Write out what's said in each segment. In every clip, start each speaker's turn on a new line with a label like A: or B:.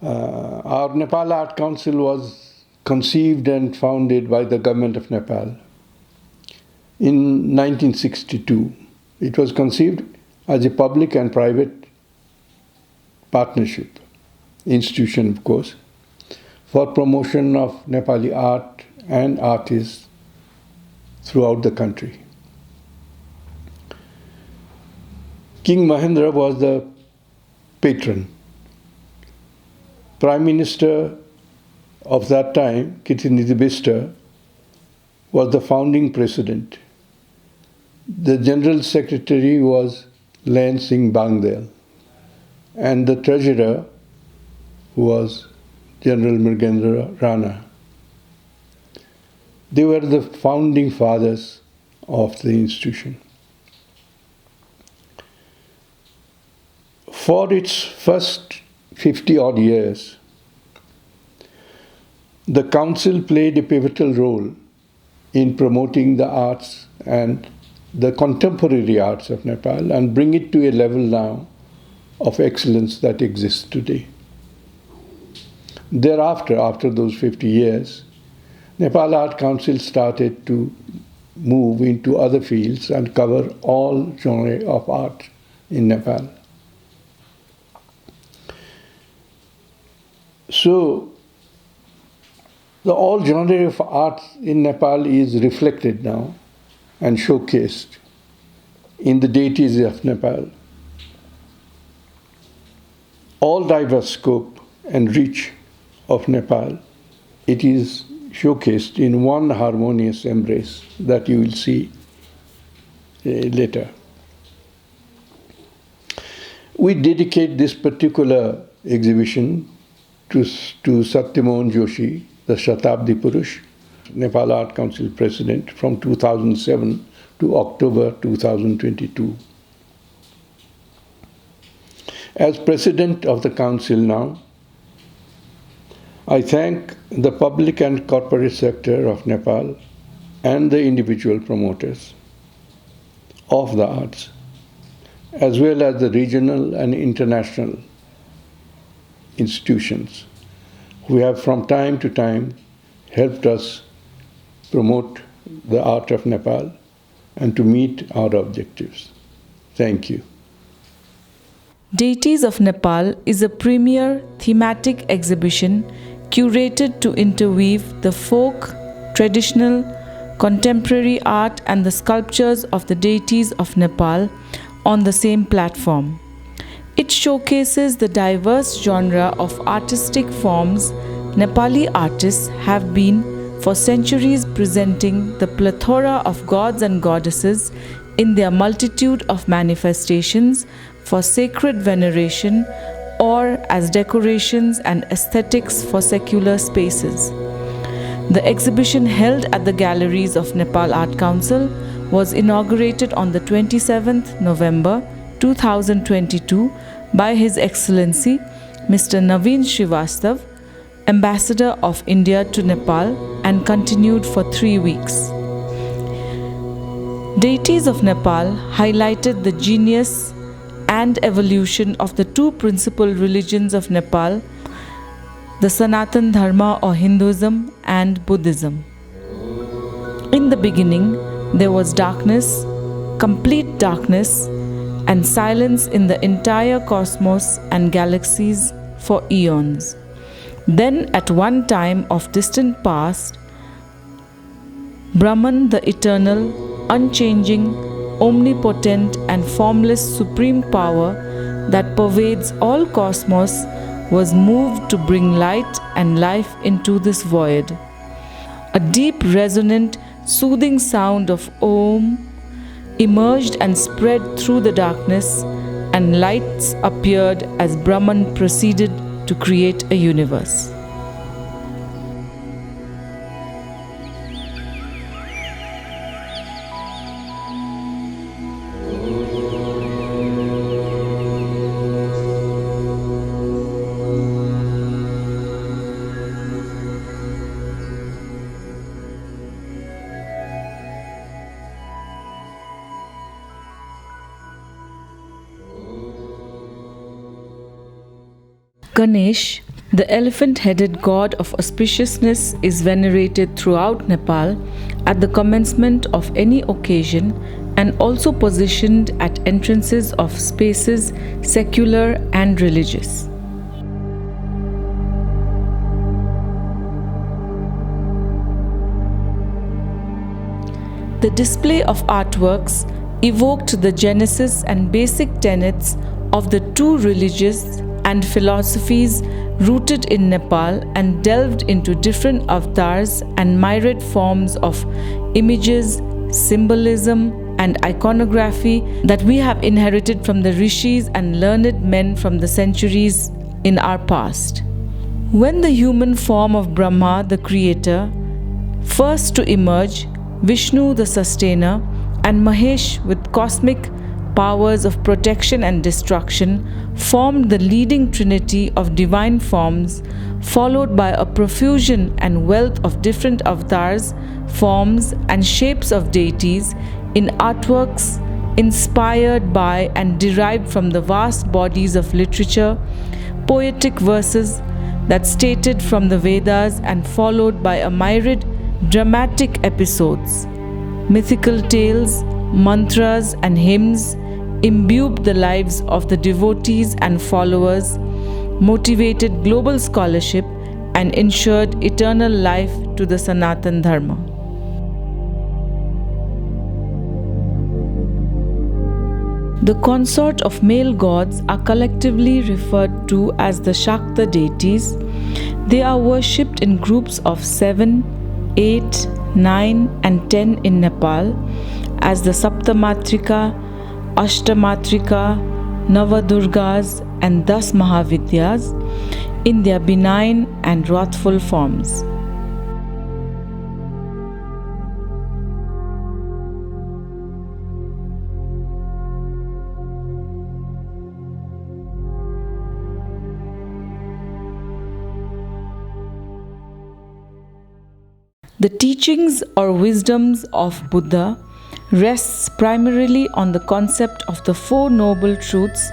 A: Our Nepal Art Council was conceived and founded by the government of Nepal in 1962. It was conceived as a public and private partnership, institution of course, for promotion of Nepali art and artists throughout the country. King Mahendra was the patron. Prime Minister of that time, Kirtinidhi Bista, was the founding president. The General Secretary was Lain Singh Bangdel, and the Treasurer was General Mrigendra Rana. They were the founding fathers of the institution. For its first 50-odd years, the Council played a pivotal role in promoting the arts and the contemporary arts of Nepal and bring it to a level now of excellence that exists today. Thereafter, after those 50 years, Nepal Art Council started to move into other fields and cover all genres of art in Nepal. So, all genre of art in Nepal is reflected now and showcased in the Deities of Nepal. All diverse scope and reach of Nepal, it is showcased in one harmonious embrace that you will see later. We dedicate this particular exhibition to Satya Mohan Joshi, the Satabdi Purus, Nepal Art Council President from 2007 to October 2022. As President of the Council now, I thank the public and corporate sector of Nepal and the individual promoters of the arts, as well as the regional and international institutions who have from time to time helped us promote the art of Nepal and to meet our objectives. Thank you.
B: Deities of Nepal is a premier thematic exhibition curated to interweave the folk, traditional, contemporary art and the sculptures of the deities of Nepal on the same platform. It showcases the diverse genre of artistic forms Nepali artists have been for centuries presenting the plethora of gods and goddesses in their multitude of manifestations for sacred veneration or as decorations and aesthetics for secular spaces. The exhibition held at the galleries of Nepal Art Council was inaugurated on the 27th November 2022 by His Excellency Mr. Naveen Srivastav, Ambassador of India to Nepal, and continued for 3 weeks. Deities of Nepal highlighted the genius and evolution of the two principal religions of Nepal, the Sanatan Dharma or Hinduism and Buddhism. In the beginning, there was darkness, complete darkness, and silence in the entire cosmos and galaxies for eons. Then, at one time of distant past, Brahman, the eternal, unchanging, omnipotent and formless supreme power that pervades all cosmos, was moved to bring light and life into this void. A deep, resonant, soothing sound of Om emerged and spread through the darkness, and lights appeared as Brahman proceeded to create a universe. Ganesh, The elephant-headed god of auspiciousness is venerated throughout Nepal at the commencement of any occasion and also positioned at entrances of spaces secular and religious. The display of artworks evoked the genesis and basic tenets of the two religions and philosophies rooted in Nepal and delved into different avatars and myriad forms of images, symbolism, and iconography that we have inherited from the rishis and learned men from the centuries in our past. When the human form of Brahma, the creator, first to emerge, Vishnu, the sustainer, and Mahesh, with cosmic powers of protection and destruction, formed the leading trinity of divine forms, followed by a profusion and wealth of different avatars, forms, and shapes of deities in artworks inspired by and derived from the vast bodies of literature, poetic verses that stated from the Vedas and followed by a myriad dramatic episodes, mythical tales, mantras, and hymns imbued the lives of the devotees and followers, motivated global scholarship, and ensured eternal life to the Sanatan Dharma. The consort of male gods are collectively referred to as the Shakta deities. They are worshipped in groups of 7, 8, 9, and 10 in Nepal as the Saptamatrika, Ashtamatrika, Navadurgas, and thus Mahavidyas in their benign and wrathful forms. The teachings or wisdoms of Buddha rests primarily on the concept of the Four Noble Truths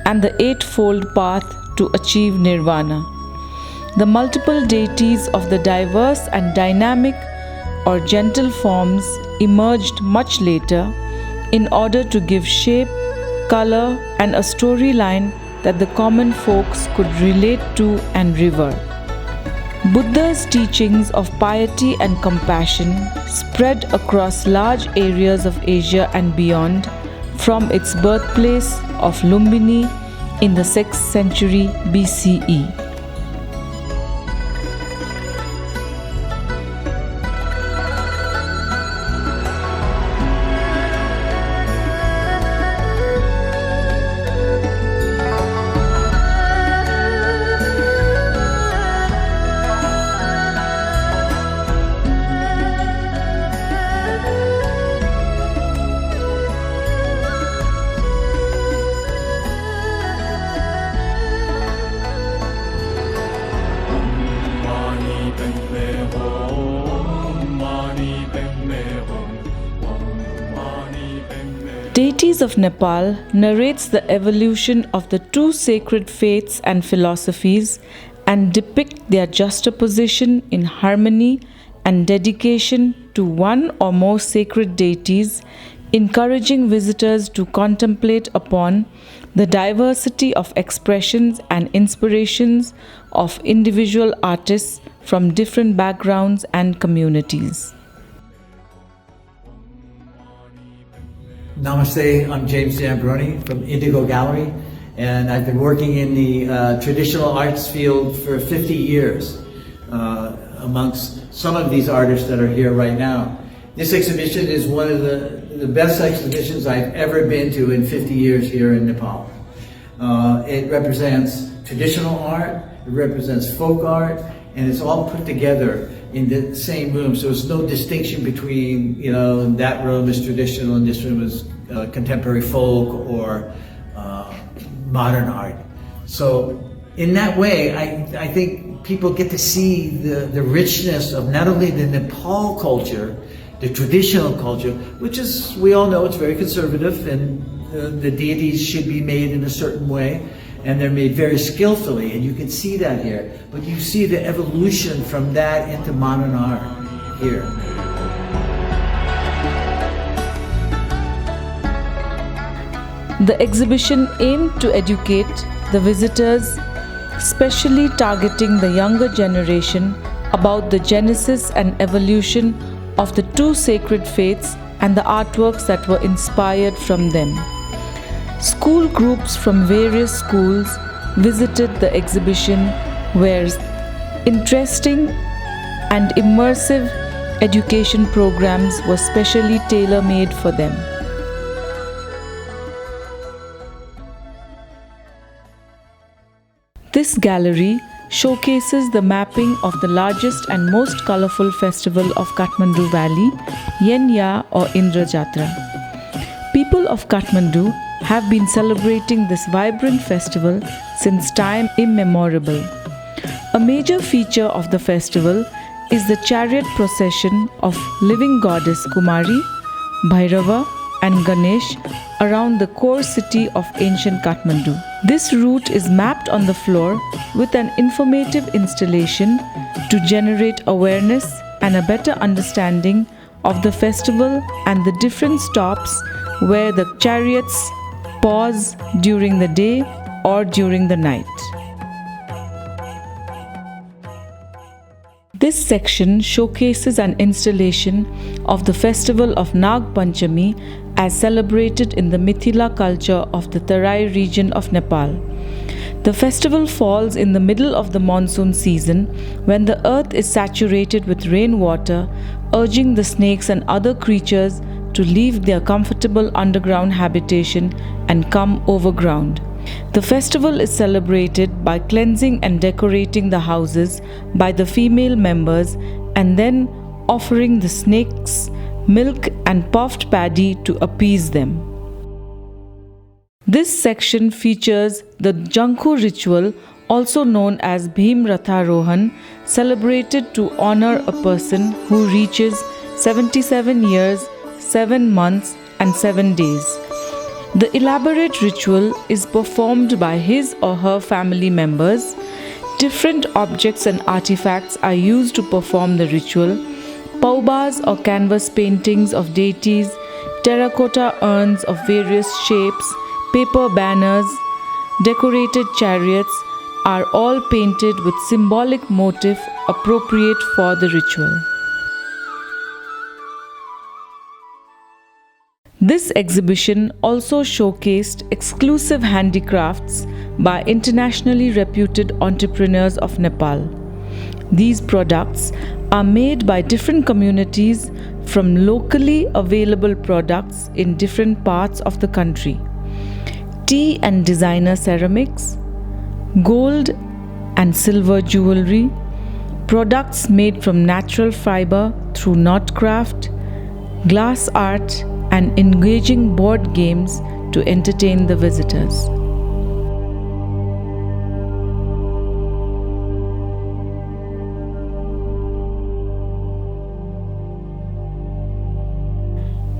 B: and the Eightfold Path to achieve Nirvana. The multiple deities of the diverse and dynamic or gentle forms emerged much later in order to give shape, color, and a storyline that the common folks could relate to and revere. Buddha's teachings of piety and compassion spread across large areas of Asia and beyond, from its birthplace of Lumbini in the 6th century BCE. Deities of Nepal narrates the evolution of the two sacred faiths and philosophies and depict their juxtaposition in harmony and dedication to one or more sacred deities, encouraging visitors to contemplate upon the diversity of expressions and inspirations of individual artists from different backgrounds and communities.
C: Namaste, I'm James Zambroni from Indigo Gallery, and I've been working in the traditional arts field for 50 years amongst some of these artists that are here right now. This exhibition is one of the best exhibitions I've ever been to in 50 years here in Nepal. It represents traditional art, it represents folk art, and it's all put together in the same room, so there's no distinction between, you know, that room is traditional and this room is contemporary folk or modern art. So in that way, I think people get to see the richness of not only the Nepal culture, the traditional culture, which is, we all know it's very conservative and the deities should be made in a certain way, and they're made very skillfully, and you can see that here. But you see the evolution from that into modern art here.
B: The exhibition aimed to educate the visitors, especially targeting the younger generation, about the genesis and evolution of the two sacred faiths and the artworks that were inspired from them. School groups from various schools visited the exhibition where interesting and immersive education programs were specially tailor-made for them. This gallery showcases the mapping of the largest and most colorful festival of Kathmandu Valley, Yenya or Indra Jatra. People of Kathmandu have been celebrating this vibrant festival since time immemorial. A major feature of the festival is the chariot procession of living goddess Kumari, Bhairava and Ganesh around the core city of ancient Kathmandu. This route is mapped on the floor with an informative installation to generate awareness and a better understanding of the festival and the different stops where the chariots pause during the day or during the night. This section showcases an installation of the festival of Nag Panchami as celebrated in the Mithila culture of the Tarai region of Nepal. The festival falls in the middle of the monsoon season when the earth is saturated with rainwater, urging the snakes and other creatures to leave their comfortable underground habitation and come overground. The festival is celebrated by cleansing and decorating the houses by the female members and then offering the snakes milk and puffed paddy to appease them. This section features the Janku ritual, also known as Bhim Ratharohan, celebrated to honor a person who reaches 77 years, 7 months and 7 days. The elaborate ritual is performed by his or her family members. Different objects and artifacts are used to perform the ritual. Paubas or canvas paintings of deities, terracotta urns of various shapes, paper banners, decorated chariots are all painted with symbolic motif appropriate for the ritual. This exhibition also showcased exclusive handicrafts by internationally reputed entrepreneurs of Nepal. These products are made by different communities from locally available products in different parts of the country. Tea and designer ceramics, gold and silver jewelry, products made from natural fiber through knotcraft, glass art, and engaging board games to entertain the visitors.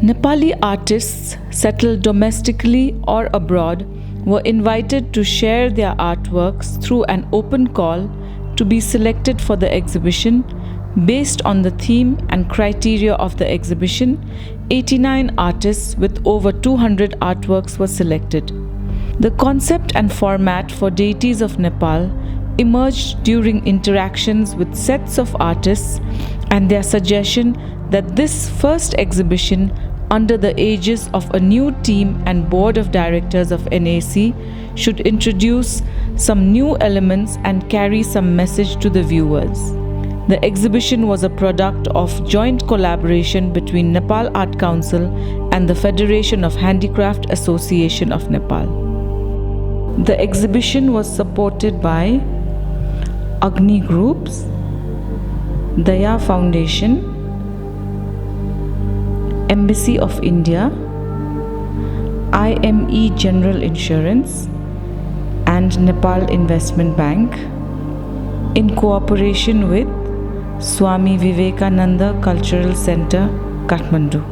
B: Nepali artists settled domestically or abroad were invited to share their artworks through an open call to be selected for the exhibition. Based on the theme and criteria of the exhibition, 89 artists with over 200 artworks were selected. The concept and format for Deities of Nepal emerged during interactions with sets of artists and their suggestion that this first exhibition under the aegis of a new team and board of directors of NAC should introduce some new elements and carry some message to the viewers. The exhibition was a product of joint collaboration between Nepal Art Council and the Federation of Handicraft Association of Nepal. The exhibition was supported by Agni Groups, Daya Foundation, Embassy of India, IME General Insurance, and Nepal Investment Bank in cooperation with Swami Vivekananda Cultural Center, Kathmandu.